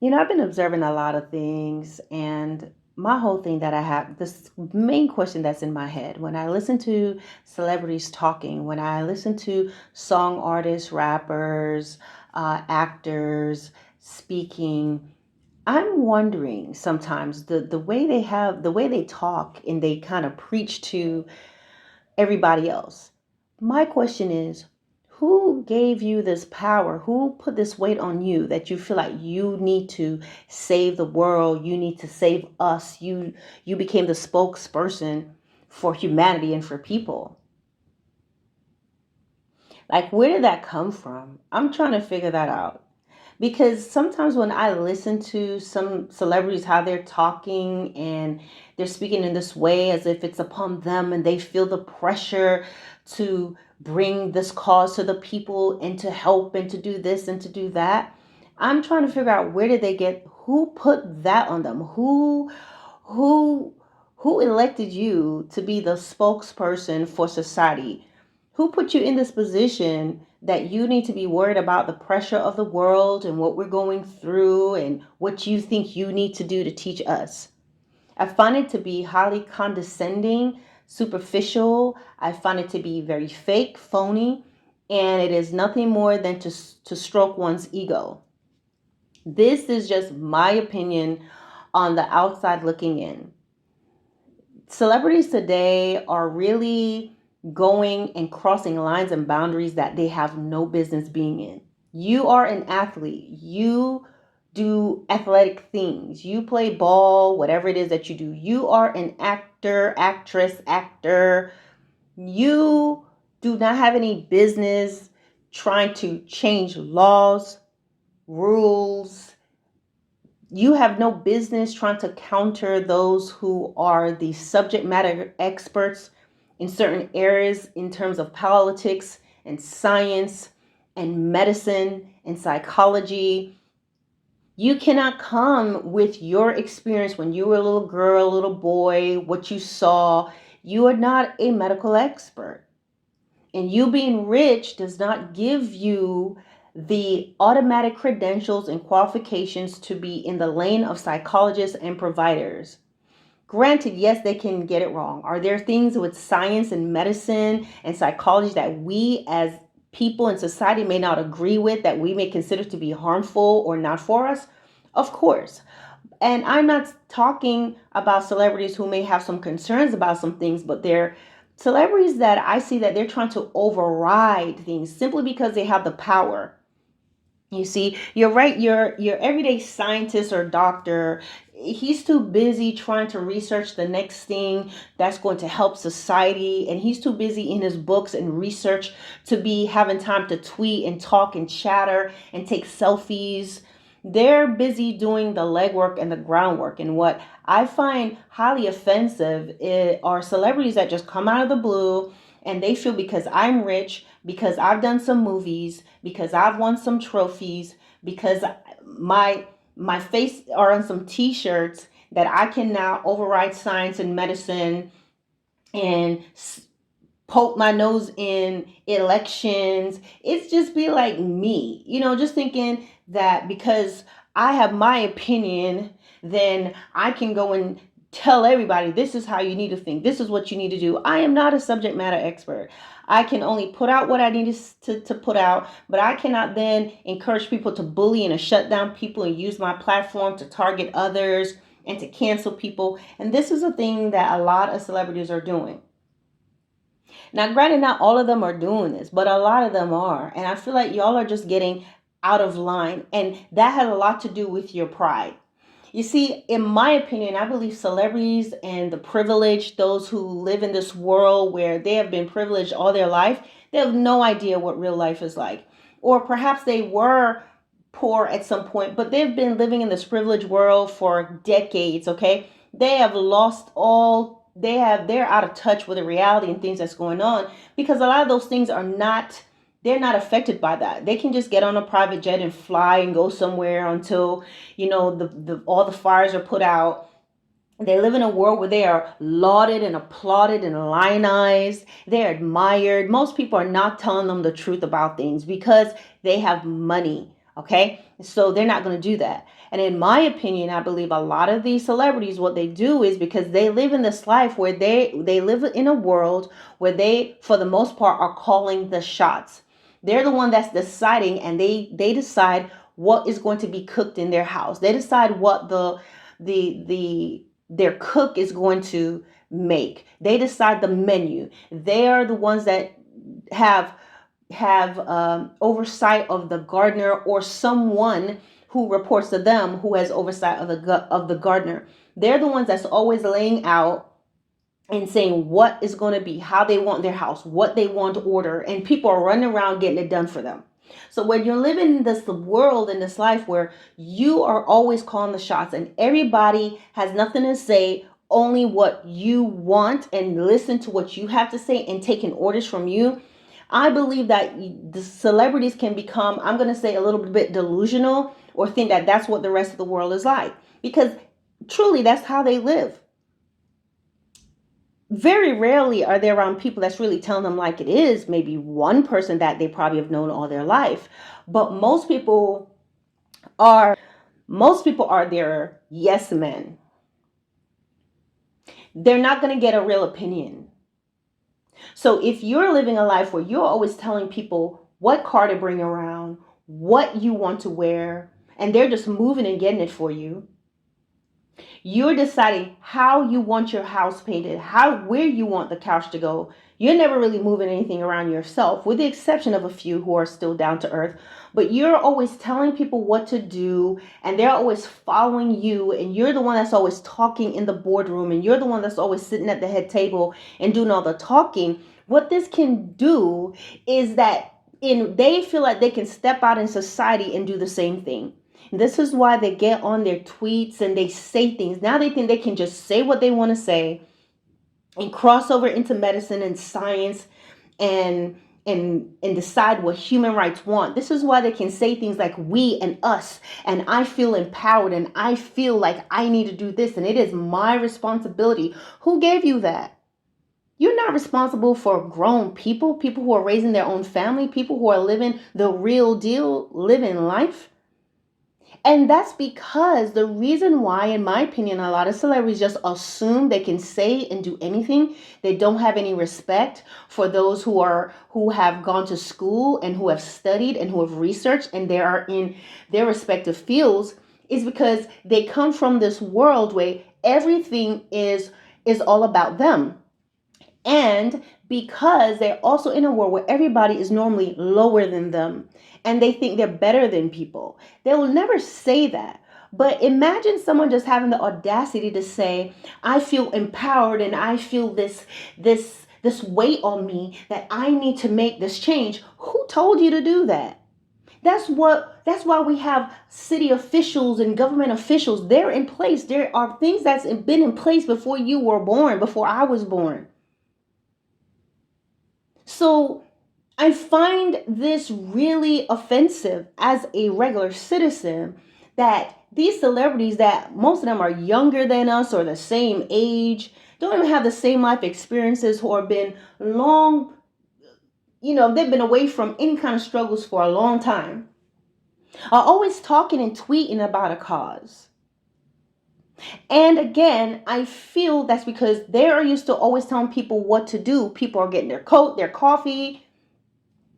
I've been observing a lot of things, and my whole thing that I have, this main question that's in my head when I listen to celebrities talking, when I listen to song artists, rappers, actors speaking, I'm wondering sometimes the way the way they talk and they kind of preach to everybody else. My question is, who gave you this power? Who put this weight on you that you feel like you need to save the world, you need to save us. You became the spokesperson for humanity and for people. Like, where did that come from? I'm trying to figure that out. Because sometimes when I listen to some celebrities, how they're talking and they're speaking in this way as if it's upon them and they feel the pressure to bring this cause to the people and to help and to do this and to do that. I'm trying to figure out where did they get, who put that on them? Who who elected you to be the spokesperson for society? Who put you in this position that you need to be worried about the pressure of the world and what we're going through and what you think you need to do to teach us? I find it to be highly condescending, superficial. I find it to be very fake, phony, and it is nothing more than to stroke one's ego. This is just my opinion on the outside looking in. Celebrities today are really going and crossing lines and boundaries that they have no business being in. You are an athlete. You do athletic things. You play ball, whatever it is that you do. You are an actor, actress, actor. You do not have any business trying to change laws, rules. You have no business trying to counter those who are the subject matter experts in certain areas in terms of politics and science and medicine and psychology. You cannot come with your experience when you were a little girl, a little boy, what you saw. You are not a medical expert. And you being rich does not give you the automatic credentials and qualifications to be in the lane of psychologists and providers. Granted, yes, they can get it wrong. Are there things with science and medicine and psychology that we as people in society may not agree with, that we may consider to be harmful or not for us? Of course. And I'm not talking about celebrities who may have some concerns about some things, but they're celebrities that I see that they're trying to override things simply because they have the power. You see, you're right. Your everyday scientist or doctor, he's too busy trying to research the next thing that's going to help society, and he's too busy in his books and research to be having time to tweet and talk and chatter and take selfies. They're busy doing the legwork and the groundwork. And what I find highly offensive are celebrities that just come out of the blue and they feel because I'm rich, because I've done some movies, because I've won some trophies, because my my face are on some t-shirts that I can now override science and medicine and poke my nose in elections. It's just be like me, just thinking that because I have my opinion, then I can go and tell everybody this is how you need to think. This is what you need to do. I am not a subject matter expert. I can only put out what I need to put out, but I cannot then encourage people to bully and to shut down people and use my platform to target others and to cancel people. And this is a thing that a lot of celebrities are doing. Now, granted, not all of them are doing this, but a lot of them are. And I feel like y'all are just getting out of line. And that has a lot to do with your pride. You see, in my opinion, I believe celebrities and the privileged, those who live in this world where they have been privileged all their life, they have no idea what real life is like. Or perhaps they were poor at some point, but they've been living in this privileged world for decades, okay? They have lost all they're out of touch with the reality and things that's going on because a lot of those things are not they're not affected by that. They can just get on a private jet and fly and go somewhere until the all the fires are put out. They live in a world where they are lauded and applauded and lionized. They're admired. Most people are not telling them the truth about things because they have money. Okay, so they're not going to do that. And in my opinion, I believe a lot of these celebrities, what they do is because they live in this life where they live in a world where they, for the most part, are calling the shots. They're the one that's deciding, and they decide what is going to be cooked in their house. They decide what their cook is going to make. They decide the menu. They are the ones that have oversight of the gardener, or someone who reports to them who has oversight of the gardener. They're the ones that's always laying out and saying what is going to be, how they want their house, what they want to order, and people are running around getting it done for them. So when you're living in this world, in this life where you are always calling the shots and everybody has nothing to say, only what you want, and listen to what you have to say and taking orders from you, I believe that the celebrities can become, I'm going to say, a little bit delusional, or think that that's what the rest of the world is like, because truly that's how they live. Very rarely are they around people that's really telling them like it is. Maybe one person that they probably have known all their life, but are most people are their yes men. They're not going to get a real opinion. So if you're living a life where you're always telling people what car to bring around, what you want to wear, and they're just moving and getting it for you, you're deciding how you want your house painted, where you want the couch to go. You're never really moving anything around yourself, with the exception of a few who are still down to earth. But you're always telling people what to do, and they're always following you, and you're the one that's always talking in the boardroom, and you're the one that's always sitting at the head table and doing all the talking. What this can do is that they feel like they can step out in society and do the same thing. This is why they get on their tweets and they say things. Now they think they can just say what they want to say and cross over into medicine and science and decide what human rights want. This is why they can say things like we and us, and I feel empowered, and I feel like I need to do this, and it is my responsibility. Who gave you that? You're not responsible for grown people who are raising their own family, people who are living the real deal, living life. And that's because the reason why, in my opinion, a lot of celebrities just assume they can say and do anything. They don't have any respect for those who have gone to school and who have studied and who have researched, and they are in their respective fields, is because they come from this world where everything is all about them. And because they're also in a world where everybody is normally lower than them and they think they're better than people. They will never say that. But imagine someone just having the audacity to say, I feel empowered and I feel this weight on me that I need to make this change. Who told you to do that? That's why we have city officials and government officials. They're in place. There are things that's been in place before you were born, before I was born. So I find this really offensive as a regular citizen, that these celebrities, that most of them are younger than us or the same age, don't even have the same life experiences, who have been long, they've been away from any kind of struggles for a long time, are always talking and tweeting about a cause. And again, I feel that's because they are used to always telling people what to do. People are getting their coat, their coffee,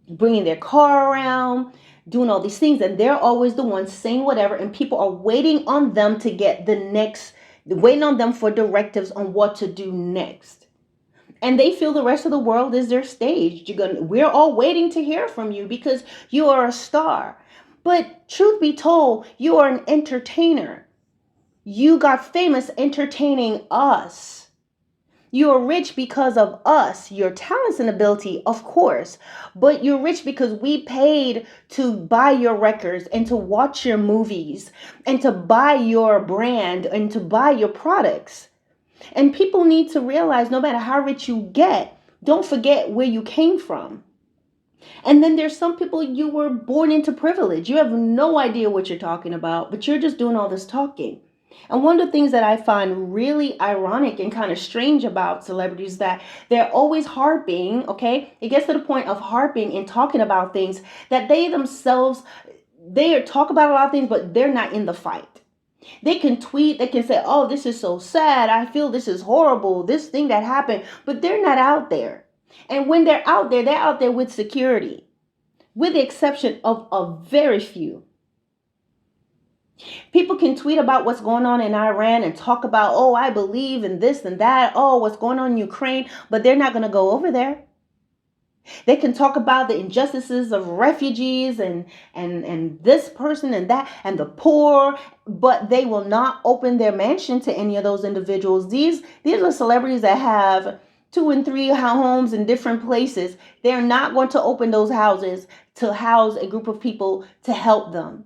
bringing their car around, doing all these things, and they're always the ones saying whatever, and people are waiting on them to get waiting on them for directives on what to do next. And they feel the rest of the world is their stage. We're all waiting to hear from you because you are a star. But truth be told, you are an entertainer. You got famous entertaining us. You are rich because of us, your talents and ability, of course, but you're rich because we paid to buy your records and to watch your movies and to buy your brand and to buy your products. And people need to realize, no matter how rich you get, don't forget where you came from. And then there's some people, you were born into privilege. You have no idea what you're talking about, but you're just doing all this talking. And one of the things that I find really ironic and kind of strange about celebrities, that they're always harping, okay? It gets to the point of harping and talking about things that they themselves they talk about a lot of things, but they're not in the fight. They can tweet, they can say, oh, this is so sad, I feel this is horrible, this thing that happened, but they're not out there. And when they're out there with security, with the exception of a very few. People can tweet about what's going on in Iran and talk about, oh, I believe in this and that, oh, what's going on in Ukraine, but they're not going to go over there. They can talk about the injustices of refugees and this person and that and the poor, but they will not open their mansion to any of those individuals. These are celebrities that have 2 and 3 homes in different places. They're not going to open those houses to house a group of people to help them.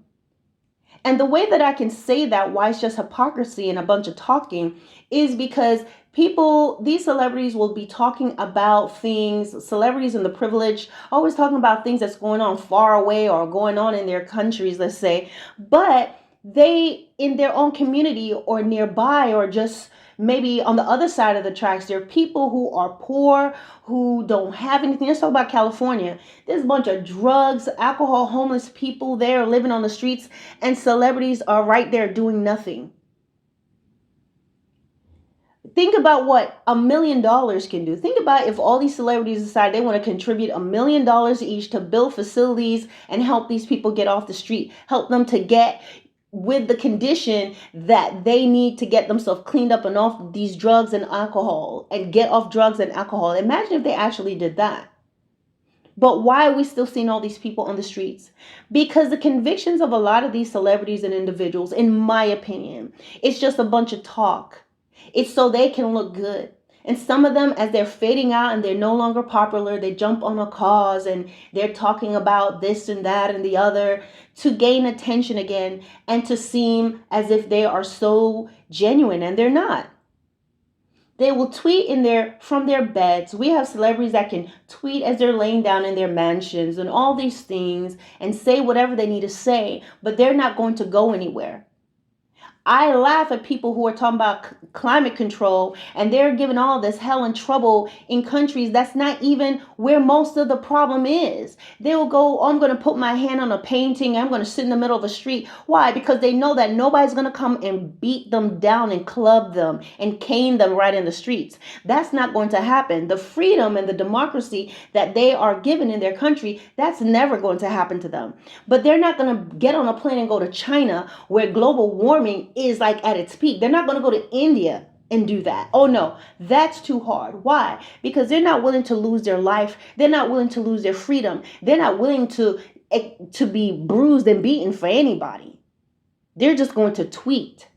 And the way that I can say that, why it's just hypocrisy and a bunch of talking, is because these celebrities will be talking about things, celebrities and the privilege, always talking about things that's going on far away or going on in their countries, let's say, but they, in their own community or nearby or just maybe on the other side of the tracks, there are people who are poor, who don't have anything. Let's talk about California. There's a bunch of drugs, alcohol, homeless people there living on the streets, and celebrities are right there doing nothing. Think about what $1 million can do. Think about if all these celebrities decide they want to contribute $1 million each to build facilities and help these people get off the street, help them to get with the condition that they need to get themselves cleaned up and off these drugs and alcohol and get off drugs and alcohol. Imagine if they actually did that. But why are we still seeing all these people on the streets? Because the convictions of a lot of these celebrities and individuals, in my opinion, it's just a bunch of talk. It's so they can look good. And some of them, as they're fading out and they're no longer popular, they jump on a cause and they're talking about this and that and the other to gain attention again and to seem as if they are so genuine, and they're not. They will tweet from their beds. We have celebrities that can tweet as they're laying down in their mansions and all these things and say whatever they need to say, but they're not going to go anywhere. I laugh at people who are talking about climate control and they're giving all this hell and trouble in countries that's not even where most of the problem is. They will go, oh, I'm going to put my hand on a painting. I'm going to sit in the middle of a street. Why? Because they know that nobody's going to come and beat them down and club them and cane them right in the streets. That's not going to happen. The freedom and the democracy that they are given in their country, that's never going to happen to them. But they're not going to get on a plane and go to China where global warming is like at its peak. They're not going to go to India and do that. Oh no, that's too hard. Why? Because they're not willing to lose their life. They're not willing to lose their freedom. They're not willing to be bruised and beaten for anybody. They're just going to tweet.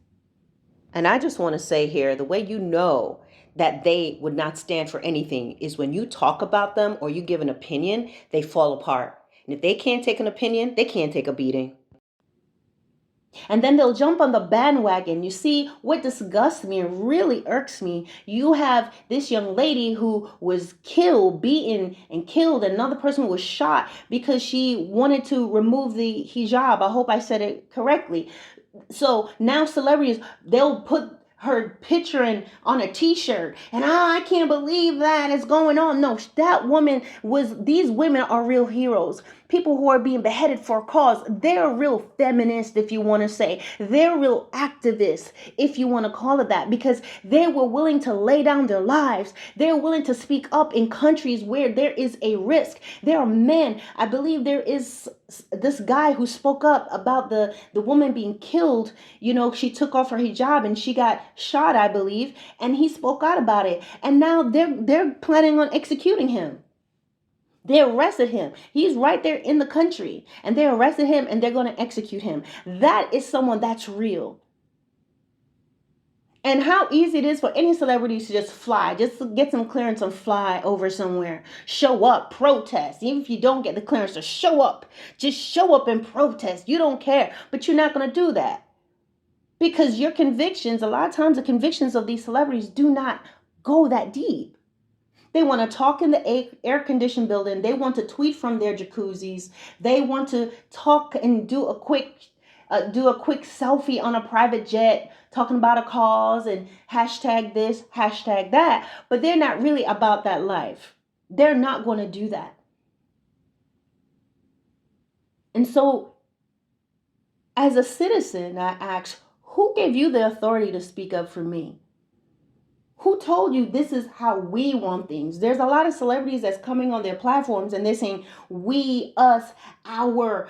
And I just want to say here, the way you know that they would not stand for anything is when you talk about them or you give an opinion, they fall apart. And if they can't take an opinion, they can't take a beating. And then they'll jump on the bandwagon. You see, what disgusts me and really irks me, you have this young lady who was killed, beaten and killed. Another person was shot because she wanted to remove the hijab. I hope I said it correctly. So now celebrities, they'll put her picture on a t-shirt and I can't believe that is going on. No, these women are real heroes. People who are being beheaded for a cause, they're real feminists, if you want to say. They're real activists, if you want to call it that, because they were willing to lay down their lives. They're willing to speak up in countries where there is a risk. There are men. I believe there is this guy who spoke up about the woman being killed. You know, she took off her hijab and she got shot, I believe, and he spoke out about it. And now they're planning on executing him. They arrested him. He's right there in the country. And they arrested him and they're going to execute him. That is someone that's real. And how easy it is for any celebrity to just fly, just to get some clearance and fly over somewhere. Show up, protest. Even if you don't get the clearance to show up, just show up and protest. You don't care, but you're not going to do that. Because your convictions, a lot of times the convictions of these celebrities do not go that deep. They want to talk in the air-conditioned building. They want to tweet from their jacuzzis. They want to talk and do a quick selfie on a private jet, talking about a cause and hashtag this, hashtag that. But they're not really about that life. They're not going to do that. And so As a citizen, I ask, who gave you the authority to speak up for me? Who told you this is how we want things? There's a lot of celebrities that's coming on their platforms and they're saying, we, us, our.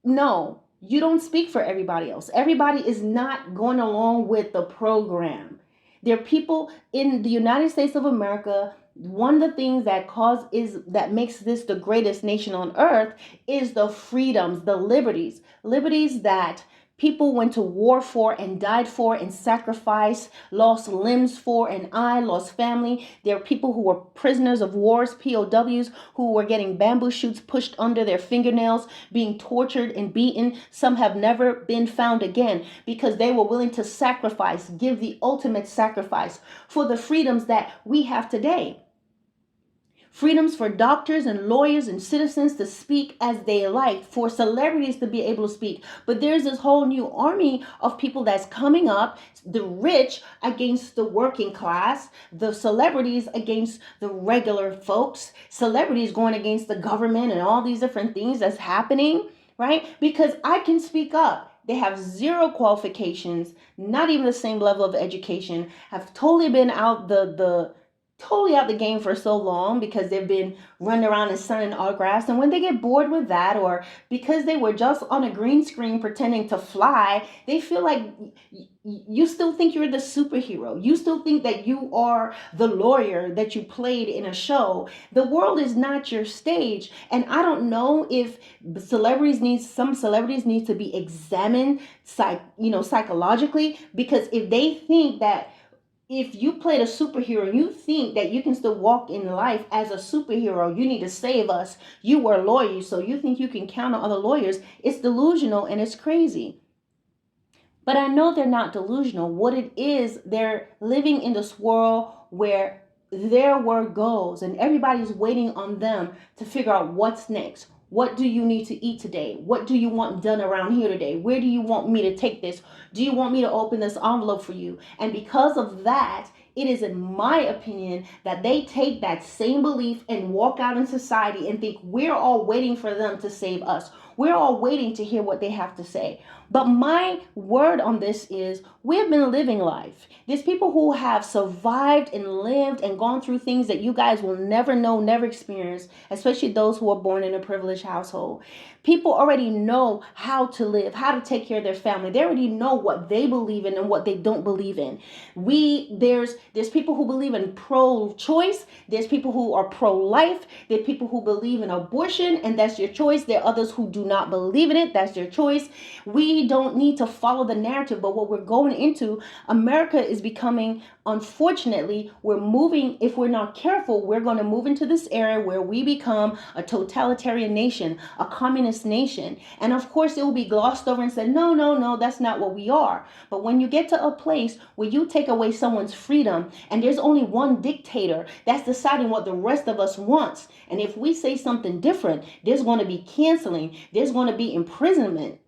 No, you don't speak for everybody else. Everybody is not going along with the program. There are people in the United States of America. One of the things that makes this the greatest nation on earth is the freedoms, the liberties that people went to war for and died for and sacrificed, lost limbs for, and I lost family. There are people who were prisoners of wars, POWs, who were getting bamboo shoots pushed under their fingernails, being tortured and beaten. Some have never been found again because they were willing to sacrifice, give the ultimate sacrifice for the freedoms that we have today. Freedoms for doctors and lawyers and citizens to speak as they like, for celebrities to be able to speak. But there's this whole new army of people that's coming up, the rich against the working class, the celebrities against the regular folks, celebrities going against the government and all these different things that's happening, right? Because I can speak up. They have zero qualifications, not even the same level of education, have totally been totally out the game for so long because they've been running around and signing autographs. And when they get bored with that, or because they were just on a green screen pretending to fly, they feel like you still think you're the superhero. You still think that you are the lawyer that you played in a show. The world is not your stage. And I don't know if some celebrities need to be examined psychologically, because if they think that if you played a superhero, you think that you can still walk in life as a superhero. You need to save us. You were a lawyer, so you think you can count on other lawyers. It's delusional and it's crazy. But I know they're not delusional. What it is, they're living in this world where their word goes and everybody's waiting on them to figure out what's next. What do you need to eat today? What do you want done around here today? Where do you want me to take this? Do you want me to open this envelope for you? And because of that, it is in my opinion that they take that same belief and walk out in society and think we're all waiting for them to save us. We're all waiting to hear what they have to say. But my word on this is we've been living life. There's people who have survived and lived and gone through things that you guys will never know, never experience, especially those who are born in a privileged household. People already know how to live, how to take care of their family. They already know what they believe in and what they don't believe in. There's people who believe in pro-choice. There's people who are pro-life. There are people who believe in abortion, and that's your choice. There are others who do not believe in it. That's their choice. We don't need to follow the narrative, but what we're going into, America is becoming, unfortunately, if we're not careful, we're going to move into this area where we become a totalitarian nation, a communist nation. And of course, it will be glossed over and said, no, no, no, that's not what we are. But when you get to a place where you take away someone's freedom and there's only one dictator that's deciding what the rest of us wants, and if we say something different, there's going to be canceling, there's going to be imprisonment.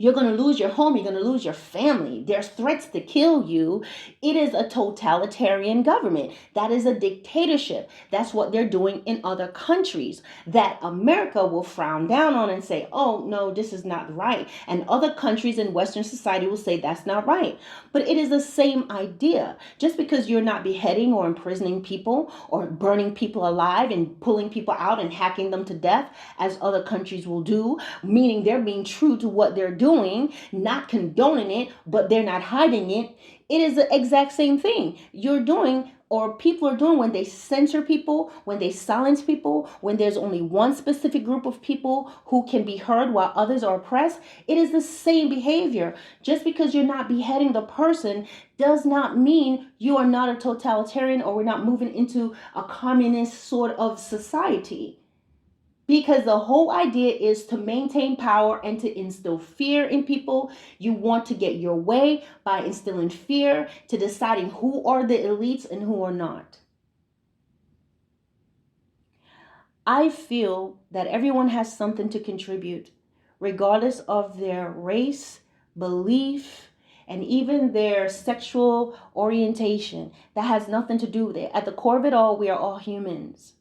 You're going to lose your home. You're going to lose your family. There's threats to kill you. It is a totalitarian government. That is a dictatorship. That's what they're doing in other countries that America will frown down on and say, oh, no, this is not right. And other countries in Western society will say that's not right. But it is the same idea. Just because you're not beheading or imprisoning people or burning people alive and pulling people out and hacking them to death, as other countries will do, meaning they're being true to what they're doing, not condoning it, but they're not hiding it. It is the exact same thing you're doing, or people are doing, when they censor people, when they silence people, when there's only one specific group of people who can be heard while others are oppressed. It is the same behavior. Just because you're not beheading the person does not mean you are not a totalitarian, or we're not moving into a communist sort of society. Because the whole idea is to maintain power and to instill fear in people. You want to get your way by instilling fear, to deciding who are the elites and who are not. I feel that everyone has something to contribute, regardless of their race, belief, and even their sexual orientation. That has nothing to do with it. At the core of it all, we are all humans.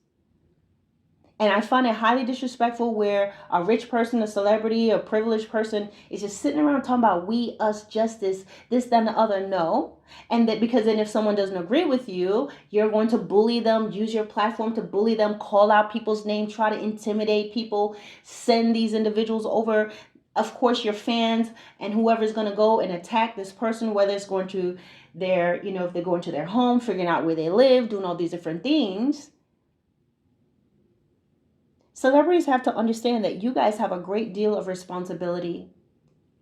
And I find it highly disrespectful where a rich person, a celebrity, a privileged person is just sitting around talking about we, us, justice, this, that, and the other. No. And that because then if someone doesn't agree with you, you're going to bully them, use your platform to bully them, call out people's names, try to intimidate people, send these individuals over. Of course, your fans and whoever's going to go and attack this person, whether it's going to their, if they go into their home, figuring out where they live, doing all these different things. Celebrities have to understand that you guys have a great deal of responsibility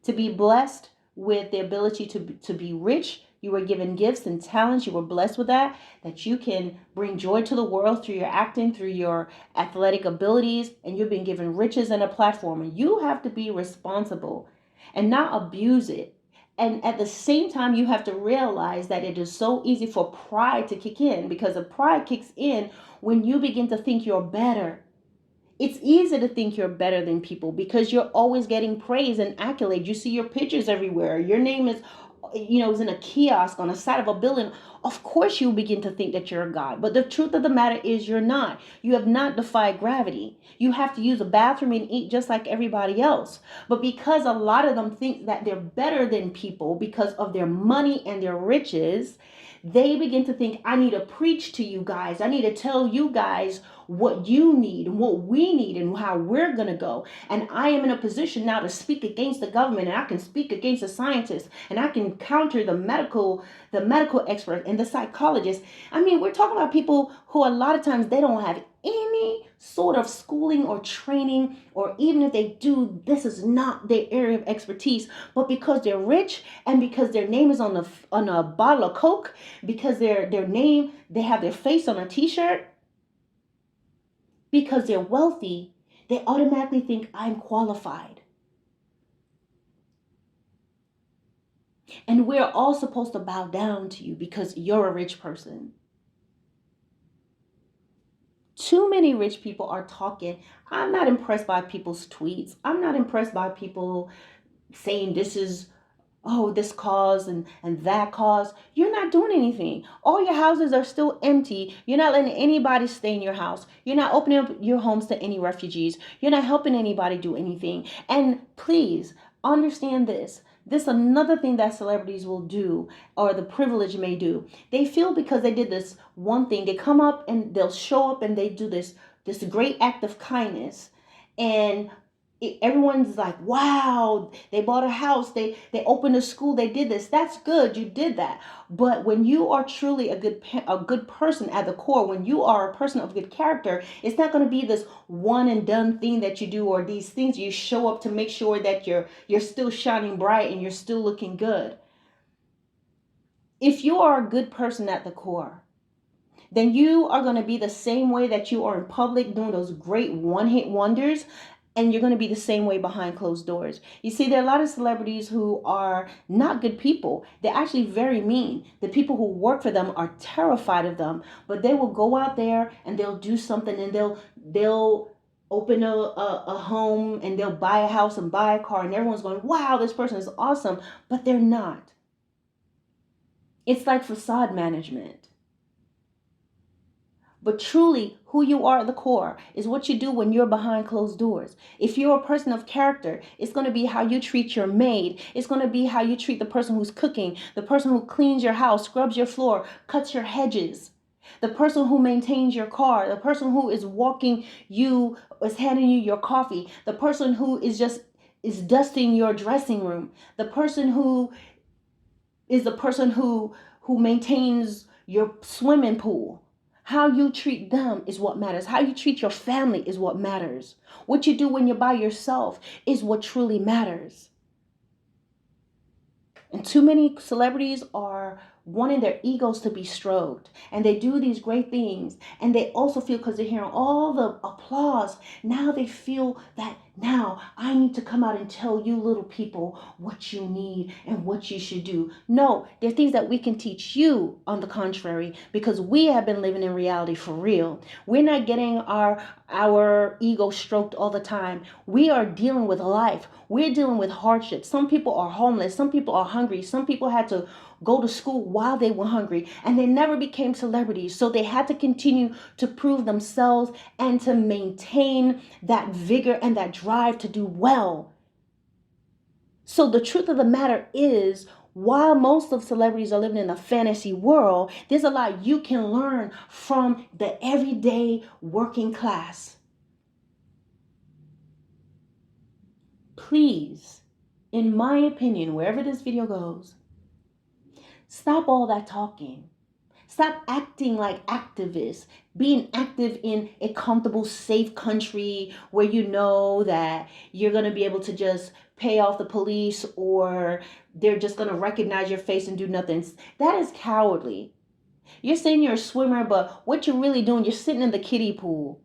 to be blessed with the ability to be rich. You were given gifts and talents. You were blessed with that you can bring joy to the world through your acting, through your athletic abilities, and you've been given riches and a platform. And you have to be responsible and not abuse it. And at the same time, you have to realize that it is so easy for pride to kick in, because the pride kicks in when you begin to think you're better. It's easy to think you're better than people because you're always getting praise and accolades. You see your pictures everywhere. Your name is in a kiosk on the side of a building. Of course you begin to think that you're a god. But the truth of the matter is you're not. You have not defied gravity. You have to use a bathroom and eat just like everybody else. But because a lot of them think that they're better than people because of their money and their riches, they begin to think, I need to preach to you guys. I need to tell you guys what you need and what we need and how we're going to go. And I am in a position now to speak against the government, and I can speak against the scientists, and I can counter the medical expert and the psychologist. I mean, we're talking about people who a lot of times they don't have any sort of schooling or training, or even if they do, this is not their area of expertise. But because they're rich and because their name is on a bottle of Coke, because their name, they have their face on a t-shirt, because they're wealthy, they automatically think I'm qualified. And we're all supposed to bow down to you because you're a rich person. Too many rich people are talking. I'm not impressed by people's tweets. I'm not impressed by people saying this cause and that cause. You're not doing anything. All your houses are still empty. You're not letting anybody stay in your house. You're not opening up your homes to any refugees. You're not helping anybody do anything. And please understand this. This is another thing that celebrities will do, or the privilege may do. They feel because they did this one thing, they come up and they'll show up and they do this great act of kindness, and everyone's like, wow, they bought a house, they opened a school, they did this. That's good, you did that. But when you are truly a good person at the core, when you are a person of good character, it's not going to be this one and done thing that you do, or these things you show up to make sure that you're still shining bright and you're still looking good. If you are a good person at the core, then you are going to be the same way that you are in public, doing those great one-hit wonders, and you're going to be the same way behind closed doors. You see, there are a lot of celebrities who are not good people. They're actually very mean. The people who work for them are terrified of them, but they will go out there and they'll do something, and they'll open a home, and they'll buy a house and buy a car, and everyone's going, wow, this person is awesome, but they're not. It's like facade management. But truly, who you are at the core is what you do when you're behind closed doors. If you're a person of character, it's going to be how you treat your maid. It's going to be how you treat the person who's cooking, the person who cleans your house, scrubs your floor, cuts your hedges, the person who maintains your car, the person who is handing you your coffee, the person who is dusting your dressing room, the person who maintains your swimming pool. How you treat them is what matters. How you treat your family is what matters. What you do when you're by yourself is what truly matters. And too many celebrities are wanting their egos to be stroked. And they do these great things. And they also feel, because they're hearing all the applause, now they feel that Now I need to come out and tell you little people what you need and what you should do. No, there are things that we can teach you on the contrary, because we have been living in reality for real. We're not getting our ego stroked all the time. We are dealing with life. We're dealing with hardship. Some people are homeless. Some people are hungry. Some people had to go to school while they were hungry, and they never became celebrities. So they had to continue to prove themselves and to maintain that vigor and that drive to do well. So the truth of the matter is, while most of celebrities are living in a fantasy world, there's a lot you can learn from the everyday working class. Please, in my opinion, wherever this video goes, stop all that talking. Stop acting like activists, being active in a comfortable, safe country where you know that you're going to be able to just pay off the police, or they're just going to recognize your face and do nothing. That is cowardly. You're saying you're a swimmer, but what you're really doing, you're sitting in the kiddie pool.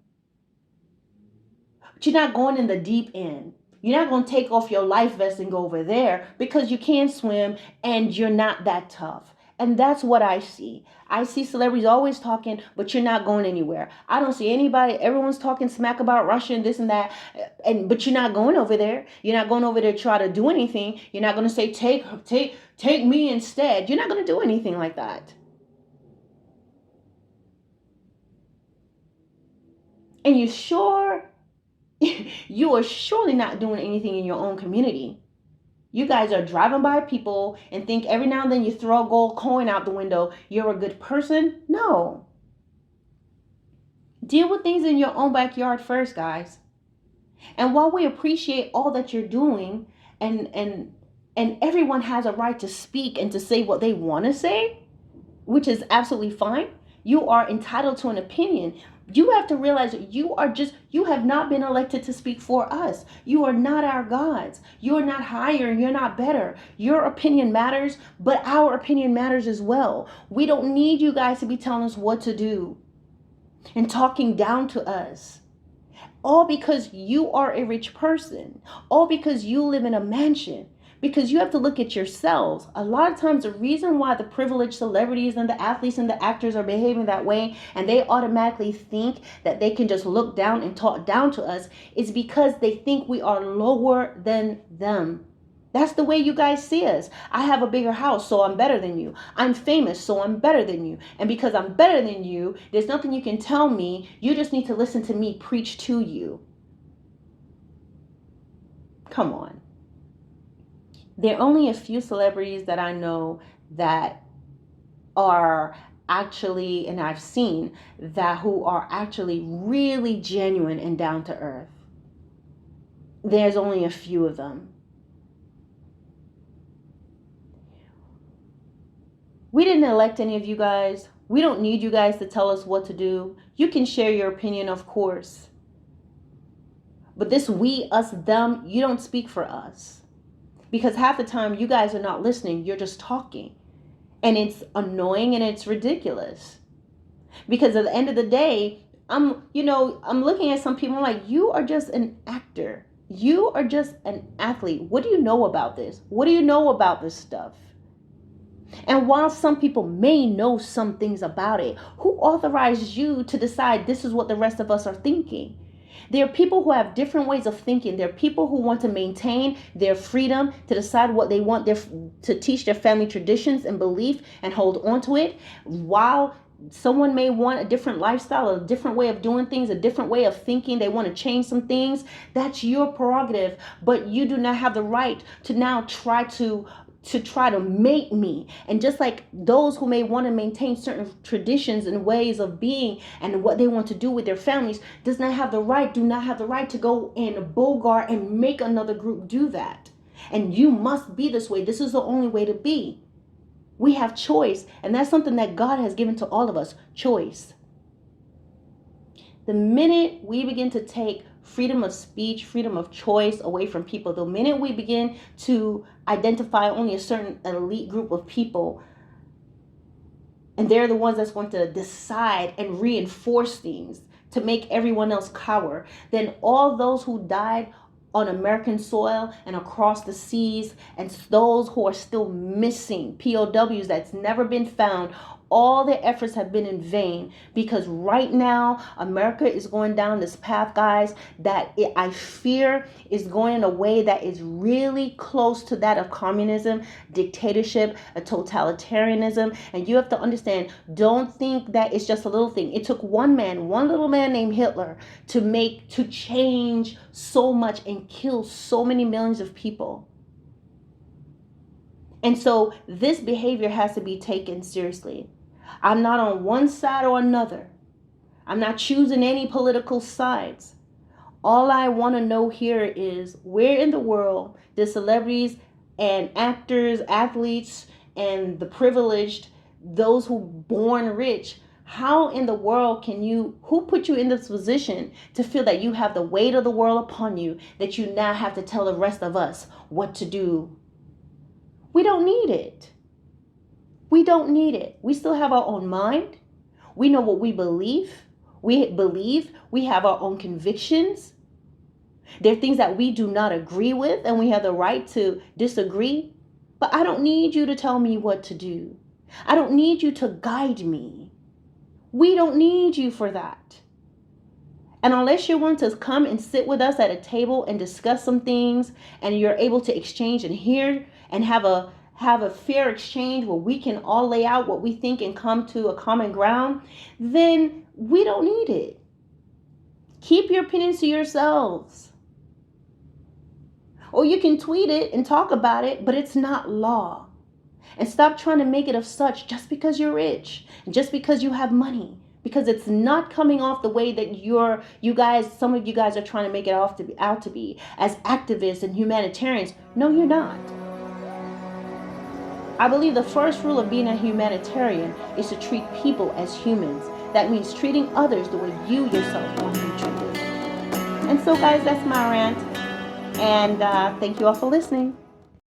But you're not going in the deep end. You're not going to take off your life vest and go over there because you can't swim and you're not that tough. And that's what I see. I see celebrities always talking, but you're not going anywhere. I don't see anybody. Everyone's talking smack about Russia and this and that, but you're not going over there. You're not going over there to try to do anything. You're not going to say take me instead. You're not going to do anything like that. And you are surely not doing anything in your own community. You guys are driving by people and think every now and then you throw a gold coin out the window, you're a good person. No. Deal with things in your own backyard first, guys. And while we appreciate all that you're doing, and everyone has a right to speak and to say what they want to say, which is absolutely fine. You are entitled to an opinion. You have to realize that you have not been elected to speak for us. You are not our gods. You are not higher and you're not better. Your opinion matters, but our opinion matters as well. We don't need you guys to be telling us what to do and talking down to us. All because you are a rich person. All because you live in a mansion. Because you have to look at yourselves. A lot of times the reason why the privileged celebrities and the athletes and the actors are behaving that way, and they automatically think that they can just look down and talk down to us, is because they think we are lower than them. That's the way you guys see us. I have a bigger house, so I'm better than you. I'm famous, so I'm better than you. And because I'm better than you, there's nothing you can tell me. You just need to listen to me preach to you. Come on. There are only a few celebrities that I know that are actually, and I've seen that, who are actually really genuine and down to earth. There's only a few of them. We didn't elect any of you guys. We don't need you guys to tell us what to do. You can share your opinion, of course. But this we, us, them, you don't speak for us. Because half the time you guys are not listening. You're just talking. And it's annoying and it's ridiculous. Because at the end of the day, I'm looking at some people, I'm like, you are just an actor. You are just an athlete. What do you know about this? What do you know about this stuff? And while some people may know some things about it, who authorized you to decide this is what the rest of us are thinking? There are people who have different ways of thinking. There are people who want to maintain their freedom to decide what they want to teach their family traditions and belief and hold on to it, while someone may want a different lifestyle, a different way of doing things, a different way of thinking. They want to change some things. That's your prerogative, but you do not have the right to now try to make me. And just like those who may want to maintain certain traditions and ways of being and what they want to do with their families do not have the right to go and bogart and make another group do that. And you must be this way. This is the only way to be. We have choice, and that's something that God has given to all of us, choice. The minute we begin to take freedom of speech, freedom of choice away from people, the minute we begin to identify only a certain elite group of people, and they're the ones that's going to decide and reinforce things to make everyone else cower, then all those who died on American soil and across the seas, and those who are still missing, POWs that's never been found. All their efforts have been in vain, because right now America is going down this path, guys, that I fear is going in a way that is really close to that of communism, dictatorship, a totalitarianism. And you have to understand, don't think that it's just a little thing. It took one little man named Hitler to change so much and kill so many millions of people. And so this behavior has to be taken seriously. I'm not on one side or another. I'm not choosing any political sides. All I want to know here is, where in the world do celebrities and actors, athletes, and the privileged, those who born rich, how in the world who put you in this position to feel that you have the weight of the world upon you, that you now have to tell the rest of us what to do? We don't need it. We don't need it. We still have our own mind. We know what we believe. We have our own convictions. There are things that we do not agree with, and we have the right to disagree. But I don't need you to tell me what to do. I don't need you to guide me. We don't need you for that. And unless you want to come and sit with us at a table and discuss some things, and you're able to exchange and hear and have a fair exchange where we can all lay out what we think and come to a common ground, then we don't need it. Keep your opinions to yourselves. Or you can tweet it and talk about it, but it's not law. And stop trying to make it of such just because you're rich, and just because you have money, because it's not coming off the way that some of you guys are trying to make it out to be as activists and humanitarians. No, you're not. I believe the first rule of being a humanitarian is to treat people as humans. That means treating others the way you yourself want to be treated. And so, guys, that's my rant. And thank you all for listening.